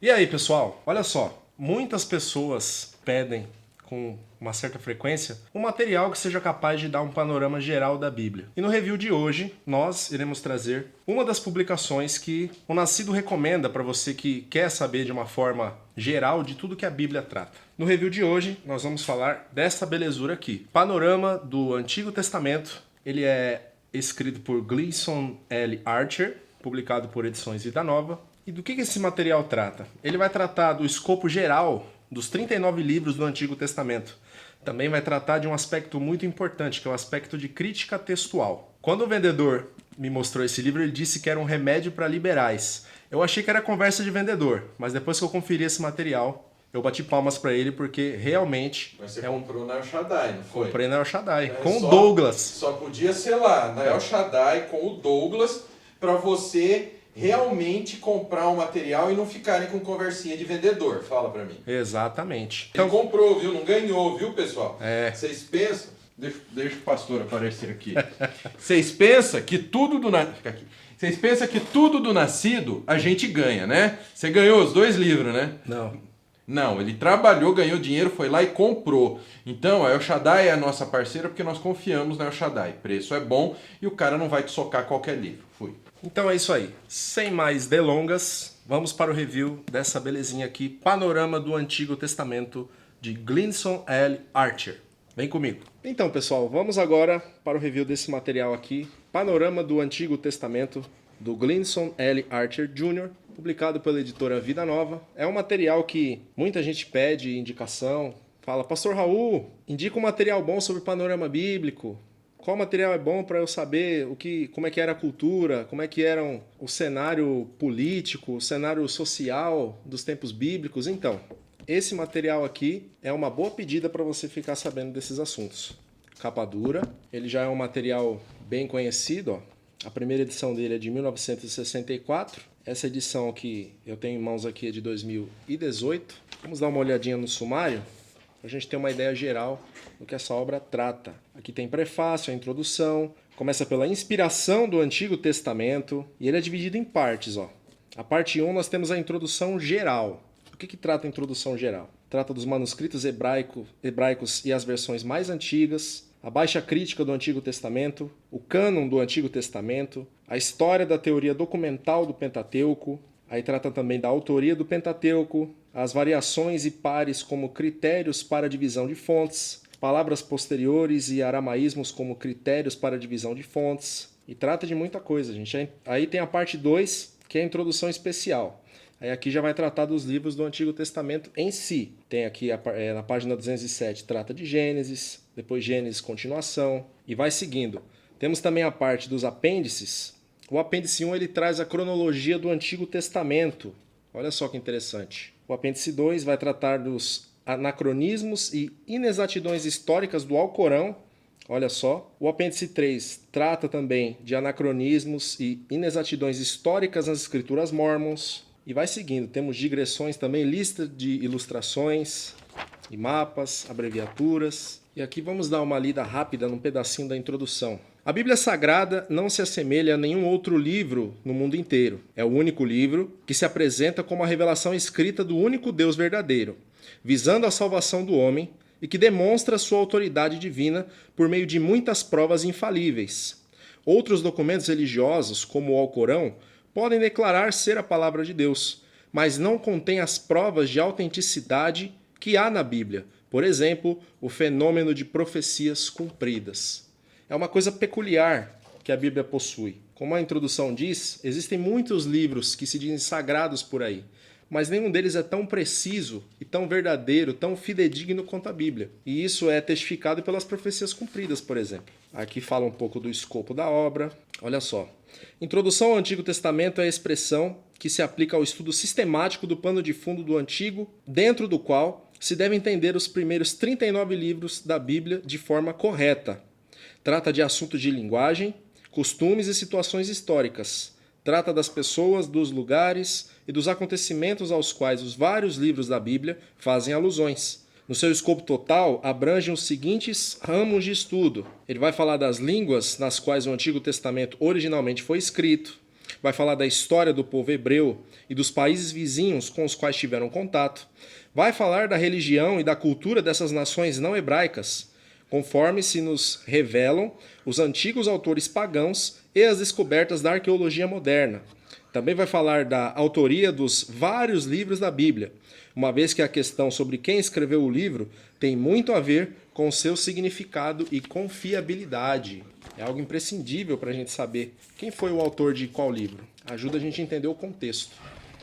E aí, pessoal? Olha só, muitas pessoas pedem com uma certa frequência um material que seja capaz de dar um panorama geral da Bíblia. E no review de hoje, nós iremos trazer uma das publicações que o Nascido recomenda para você que quer saber de uma forma geral de tudo que a Bíblia trata. No review de hoje, nós vamos falar dessa belezura aqui. Panorama do Antigo Testamento. Ele é escrito por Gleason L. Archer, publicado por Edições Vida Nova. E do que esse material trata? Ele vai tratar do escopo geral dos 39 livros do Antigo Testamento. Também vai tratar de um aspecto muito importante, que é o aspecto de crítica textual. Quando o vendedor me mostrou esse livro, ele disse que era um remédio para liberais. Eu achei que era conversa de vendedor, mas depois que eu conferi esse material, eu bati palmas para ele porque realmente... Mas você comprou na El Shaddai, não foi? Comprei na El Shaddai, É, com o Douglas. Só podia ser lá, na El Shaddai, com o Douglas, para você realmente comprar o material e não ficarem com conversinha de vendedor. Fala para mim. Exatamente. Então comprou, viu? Não ganhou, viu, pessoal? É. Vocês pensam... Deixa o pastor aparecer aqui. Vocês pensam que tudo do... Fica aqui. Vocês pensam que tudo do Nascido a gente ganha, né? Você ganhou os 2 livros, né? Não, ele trabalhou, ganhou dinheiro, foi lá e comprou. Então, a El Shaddai é a nossa parceira porque nós confiamos na El Shaddai. Preço é bom e o cara não vai te socar qualquer livro. Fui. Então é isso aí. Sem mais delongas, vamos para o review dessa belezinha aqui, Panorama do Antigo Testamento, de Gleason L. Archer. Vem comigo. Então, pessoal, vamos agora para o review desse material aqui, Panorama do Antigo Testamento, do Gleason L. Archer Jr., publicado pela editora Vida Nova. É um material que muita gente pede indicação, fala, Pastor Raul, indica um material bom sobre panorama bíblico. Qual material é bom para eu saber como é que era a cultura, como é que era o cenário político, o cenário social dos tempos bíblicos? Então, esse material aqui é uma boa pedida para você ficar sabendo desses assuntos. Capa dura, ele já é um material bem conhecido, ó. A primeira edição dele é de 1964. Essa edição que eu tenho em mãos aqui é de 2018. Vamos dar uma olhadinha no sumário para a gente ter uma ideia geral do que essa obra trata. Aqui tem prefácio, a introdução, começa pela inspiração do Antigo Testamento e ele é dividido em partes. Ó. A parte 1 nós temos a introdução geral. O que trata a introdução geral? Trata dos manuscritos hebraicos e as versões mais antigas, a baixa crítica do Antigo Testamento, o cânon do Antigo Testamento, a história da teoria documental do Pentateuco, aí trata também da autoria do Pentateuco, as variações e pares como critérios para a divisão de fontes, palavras posteriores e aramaísmos como critérios para a divisão de fontes, e trata de muita coisa, gente. Aí tem a parte 2, que é a introdução especial. Aí aqui já vai tratar dos livros do Antigo Testamento em si. Tem aqui na página 207, trata de Gênesis, depois Gênesis continuação, e vai seguindo. Temos também a parte dos apêndices. O apêndice 1 ele traz a cronologia do Antigo Testamento. Olha só que interessante. O apêndice 2 vai tratar dos anacronismos e inexatidões históricas do Alcorão. Olha só. O apêndice 3 trata também de anacronismos e inexatidões históricas nas escrituras mórmons. E vai seguindo. Temos digressões também, lista de ilustrações e mapas, abreviaturas. E aqui vamos dar uma lida rápida num pedacinho da introdução. A Bíblia Sagrada não se assemelha a nenhum outro livro no mundo inteiro. É o único livro que se apresenta como a revelação escrita do único Deus verdadeiro, visando a salvação do homem e que demonstra sua autoridade divina por meio de muitas provas infalíveis. Outros documentos religiosos, como o Alcorão, podem declarar ser a palavra de Deus, mas não contém as provas de autenticidade que há na Bíblia. Por exemplo, o fenômeno de profecias cumpridas. É uma coisa peculiar que a Bíblia possui. Como a introdução diz, existem muitos livros que se dizem sagrados por aí, mas nenhum deles é tão preciso e tão verdadeiro, tão fidedigno quanto a Bíblia. E isso é testificado pelas profecias cumpridas, por exemplo. Aqui fala um pouco do escopo da obra. Olha só. Introdução ao Antigo Testamento é a expressão que se aplica ao estudo sistemático do pano de fundo do Antigo, dentro do qual se deve entender os primeiros 39 livros da Bíblia de forma correta. Trata de assuntos de linguagem, costumes e situações históricas. Trata das pessoas, dos lugares e dos acontecimentos aos quais os vários livros da Bíblia fazem alusões. No seu escopo total, abrangem os seguintes ramos de estudo. Ele vai falar das línguas nas quais o Antigo Testamento originalmente foi escrito, vai falar da história do povo hebreu e dos países vizinhos com os quais tiveram contato, vai falar da religião e da cultura dessas nações não hebraicas, conforme se nos revelam os antigos autores pagãos e as descobertas da arqueologia moderna. Também vai falar da autoria dos vários livros da Bíblia, uma vez que a questão sobre quem escreveu o livro tem muito a ver com seu significado e confiabilidade. É algo imprescindível para a gente saber quem foi o autor de qual livro. Ajuda a gente a entender o contexto.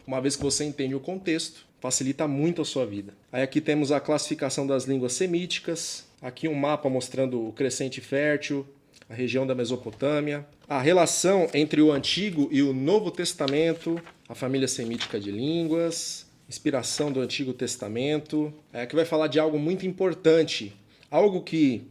Uma vez que você entende o contexto, facilita muito a sua vida. Aí aqui temos a classificação das línguas semíticas, aqui um mapa mostrando o Crescente Fértil, a região da Mesopotâmia, a relação entre o Antigo e o Novo Testamento, a família semítica de línguas, inspiração do Antigo Testamento. Aqui vai falar de algo muito importante, algo que,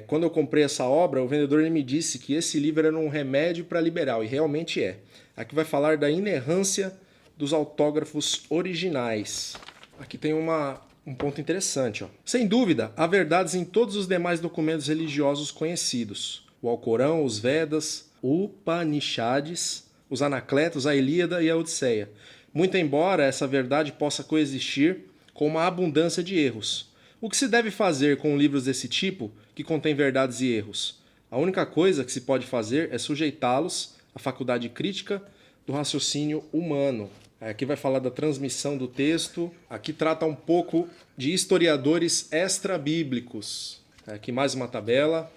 quando eu comprei essa obra, o vendedor ele me disse que esse livro era um remédio para liberal, e realmente é. Aqui vai falar da inerrância dos autógrafos originais. Aqui tem um ponto interessante. Sem dúvida, há verdades em todos os demais documentos religiosos conhecidos. O Alcorão, os Vedas, o Upanishads, os Anacletos, a Ilíada e a Odisseia. Muito embora essa verdade possa coexistir com uma abundância de erros. O que se deve fazer com livros desse tipo, que contêm verdades e erros? A única coisa que se pode fazer é sujeitá-los à faculdade crítica do raciocínio humano. Aqui vai falar da transmissão do texto. Aqui trata um pouco de historiadores extra-bíblicos. Aqui mais uma tabela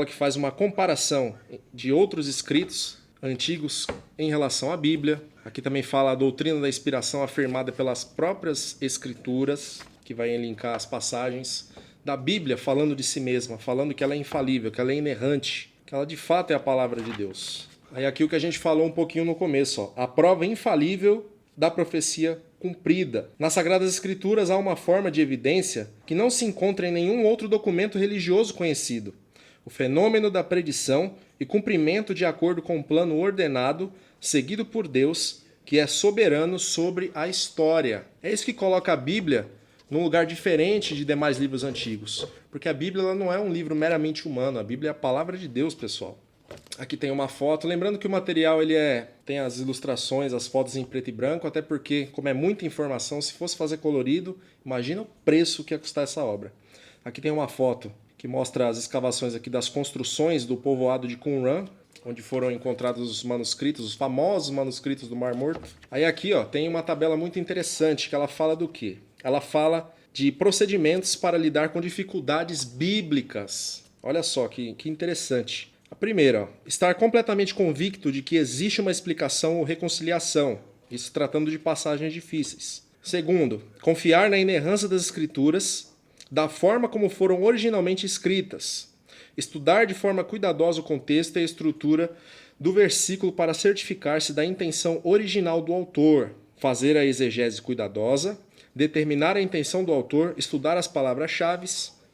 que faz uma comparação de outros escritos antigos em relação à Bíblia. Aqui também fala a doutrina da inspiração afirmada pelas próprias Escrituras, que vai linkar as passagens da Bíblia falando de si mesma, falando que ela é infalível, que ela é inerrante, que ela de fato é a palavra de Deus. Aí aqui o que a gente falou um pouquinho no começo, a prova infalível da profecia cumprida. Nas Sagradas Escrituras há uma forma de evidência que não se encontra em nenhum outro documento religioso conhecido. O fenômeno da predição e cumprimento de acordo com um plano ordenado, seguido por Deus, que é soberano sobre a história. É isso que coloca a Bíblia num lugar diferente de demais livros antigos. Porque a Bíblia ela não é um livro meramente humano, a Bíblia é a palavra de Deus, pessoal. Aqui tem uma foto, lembrando que o material tem as ilustrações, as fotos em preto e branco, até porque, como é muita informação, se fosse fazer colorido, imagina o preço que ia custar essa obra. Aqui tem uma foto que mostra as escavações aqui das construções do povoado de Qumran, onde foram encontrados os manuscritos, os famosos manuscritos do Mar Morto. Aí aqui tem uma tabela muito interessante, que ela fala do quê? Ela fala de procedimentos para lidar com dificuldades bíblicas. Olha só que interessante. A primeira, estar completamente convicto de que existe uma explicação ou reconciliação, isso tratando de passagens difíceis. Segundo, confiar na inerrância das Escrituras, da forma como foram originalmente escritas. Estudar de forma cuidadosa o contexto e a estrutura do versículo para certificar-se da intenção original do autor. Fazer a exegese cuidadosa, determinar a intenção do autor, estudar as palavras-chave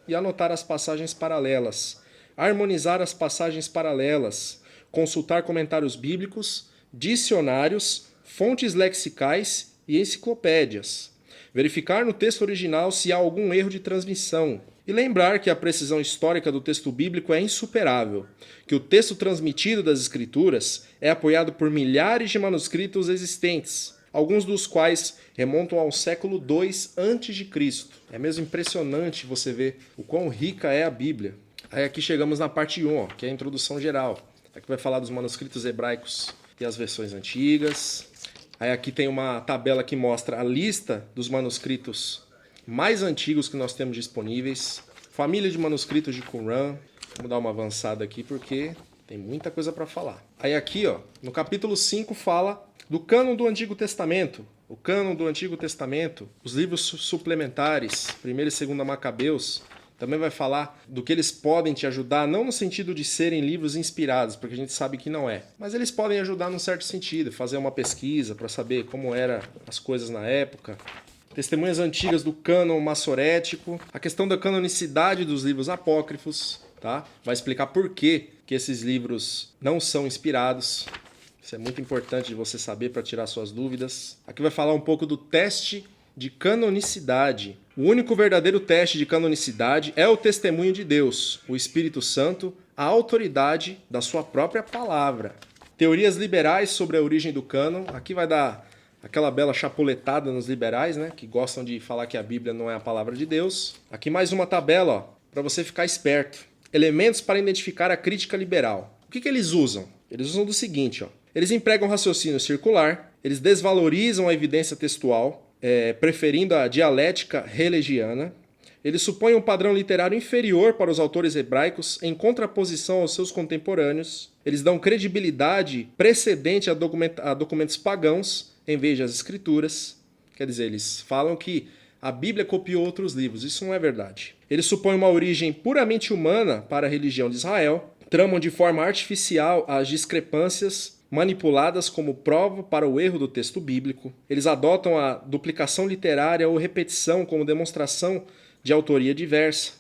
e anotar as passagens paralelas. Harmonizar as passagens paralelas, consultar comentários bíblicos, dicionários, fontes lexicais e enciclopédias. Verificar no texto original se há algum erro de transmissão. E lembrar que a precisão histórica do texto bíblico é insuperável, que o texto transmitido das Escrituras é apoiado por milhares de manuscritos existentes, alguns dos quais remontam ao século II a.C. É mesmo impressionante você ver o quão rica é a Bíblia. Aí aqui chegamos na parte 1, que é a introdução geral. Aqui vai falar dos manuscritos hebraicos e as versões antigas. Aí aqui tem uma tabela que mostra a lista dos manuscritos mais antigos que nós temos disponíveis. Família de manuscritos de Qumran. Vamos dar uma avançada aqui porque tem muita coisa para falar. Aí aqui, no capítulo 5 fala do cânon do Antigo Testamento. O cânon do Antigo Testamento, os livros suplementares, 1º e 2º Macabeus, também vai falar do que eles podem te ajudar, não no sentido de serem livros inspirados, porque a gente sabe que não é. Mas eles podem ajudar num certo sentido, fazer uma pesquisa para saber como eram as coisas na época. Testemunhas antigas do cânon massorético, a questão da canonicidade dos livros apócrifos, tá? Vai explicar por que esses livros não são inspirados. Isso é muito importante de você saber para tirar suas dúvidas. Aqui vai falar um pouco do teste de canonicidade. O único verdadeiro teste de canonicidade é o testemunho de Deus, o Espírito Santo, a autoridade da sua própria palavra. Teorias liberais sobre a origem do cânon. Aqui vai dar aquela bela chapuletada nos liberais, né? Que gostam de falar que a Bíblia não é a palavra de Deus. Aqui mais uma tabela, para você ficar esperto. Elementos para identificar a crítica liberal. O que eles usam? Eles usam do seguinte, ó. Eles empregam raciocínio circular, eles desvalorizam a evidência textual, preferindo a dialética hegeliana. Eles supõem um padrão literário inferior para os autores hebraicos em contraposição aos seus contemporâneos. Eles dão credibilidade precedente a documentos pagãos em vez das escrituras. Quer dizer, eles falam que a Bíblia copiou outros livros. Isso não é verdade. Eles supõem uma origem puramente humana para a religião de Israel. Tramam de forma artificial as discrepâncias manipuladas como prova para o erro do texto bíblico. Eles adotam a duplicação literária ou repetição como demonstração de autoria diversa.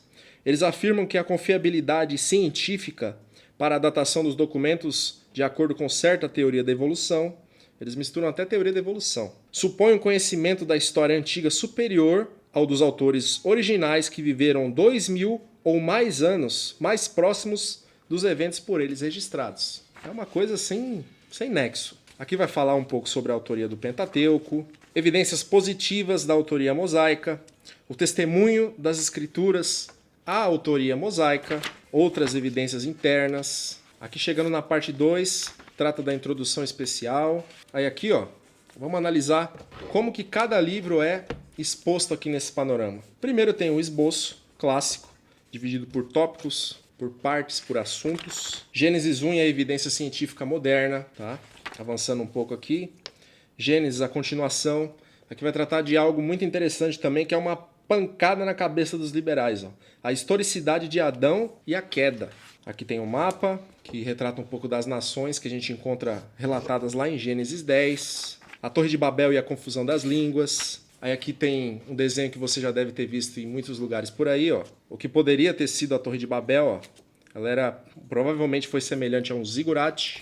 Eles afirmam que a confiabilidade científica para a datação dos documentos de acordo com certa teoria da evolução. Eles misturam até teoria da evolução. Supõem um conhecimento da história antiga superior ao dos autores originais que viveram 2000 ou mais anos mais próximos dos eventos por eles registrados. É uma coisa sem nexo. Aqui vai falar um pouco sobre a autoria do Pentateuco, evidências positivas da autoria mosaica, o testemunho das escrituras, a autoria mosaica, outras evidências internas. Aqui chegando na parte 2, trata da introdução especial. Aí aqui, ó, vamos analisar como que cada livro é exposto aqui nesse panorama. Primeiro tem o esboço clássico, dividido por tópicos, por partes, por assuntos. Gênesis 1 e a evidência científica moderna, tá? Avançando um pouco aqui. Gênesis, a continuação. Aqui vai tratar de algo muito interessante também, que é uma pancada na cabeça dos liberais, ó. A historicidade de Adão e a queda. Aqui tem um mapa que retrata um pouco das nações que a gente encontra relatadas lá em Gênesis 10. A Torre de Babel e a confusão das línguas. Aí aqui tem um desenho que você já deve ter visto em muitos lugares por aí, ó. O que poderia ter sido a Torre de Babel, ó. Ela provavelmente foi semelhante a um zigurate.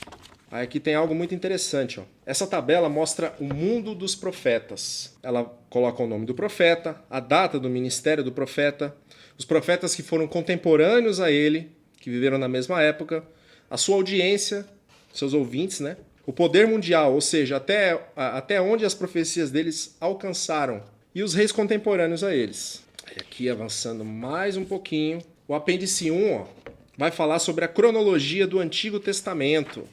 Aí aqui tem algo muito interessante, ó. Essa tabela mostra o mundo dos profetas. Ela coloca o nome do profeta, a data do ministério do profeta, os profetas que foram contemporâneos a ele, que viveram na mesma época, a sua audiência, seus ouvintes, né? O poder mundial, ou seja, até onde as profecias deles alcançaram, e os reis contemporâneos a eles. Aí aqui, avançando mais um pouquinho, o apêndice 1, ó, vai falar sobre a cronologia do Antigo Testamento.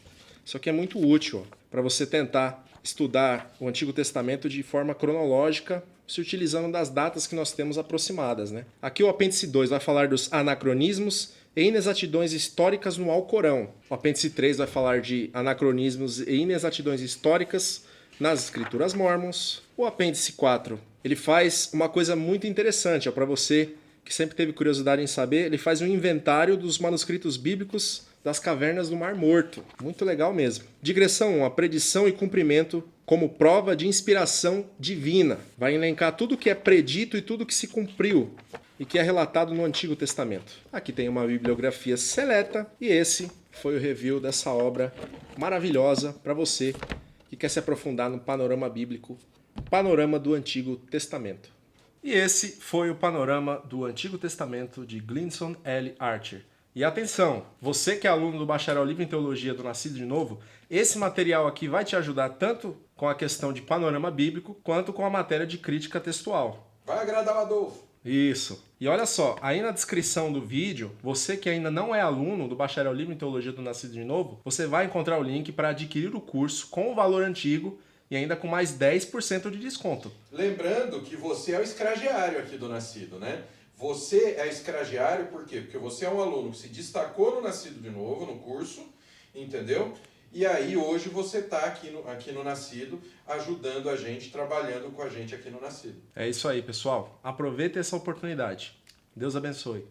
Isso aqui é muito útil para você tentar estudar o Antigo Testamento de forma cronológica, se utilizando das datas que nós temos aproximadas, né? Aqui o apêndice 2 vai falar dos anacronismos e inexatidões históricas no Alcorão. O apêndice 3 vai falar de anacronismos e inexatidões históricas nas escrituras mórmons. O apêndice 4, ele faz uma coisa muito interessante, para você que sempre teve curiosidade em saber, ele faz um inventário dos manuscritos bíblicos das cavernas do Mar Morto. Muito legal mesmo. Digressão 1, a predição e cumprimento como prova de inspiração divina. Vai elencar tudo que é predito e tudo que se cumpriu e que é relatado no Antigo Testamento. Aqui tem uma bibliografia seleta e esse foi o review dessa obra maravilhosa para você que quer se aprofundar no panorama bíblico, panorama do Antigo Testamento. E esse foi o panorama do Antigo Testamento de Gleason L. Archer. E atenção, você que é aluno do Bacharel Livre em Teologia do Nascido de Novo, esse material aqui vai te ajudar tanto com a questão de panorama bíblico, quanto com a matéria de crítica textual. Vai agradar o Adolfo. Isso. E olha só, aí na descrição do vídeo, você que ainda não é aluno do Bacharel Livre em Teologia do Nascido de Novo, você vai encontrar o link para adquirir o curso com o valor antigo e ainda com mais 10% de desconto. Lembrando que você é o escragiário aqui do Nascido, né? Você é escragiário por quê? Porque você é um aluno que se destacou no Nascido de Novo, no curso, entendeu? E aí hoje você está aqui no Nascido, ajudando a gente, trabalhando com a gente aqui no Nascido. É isso aí, pessoal. Aproveita essa oportunidade. Deus abençoe.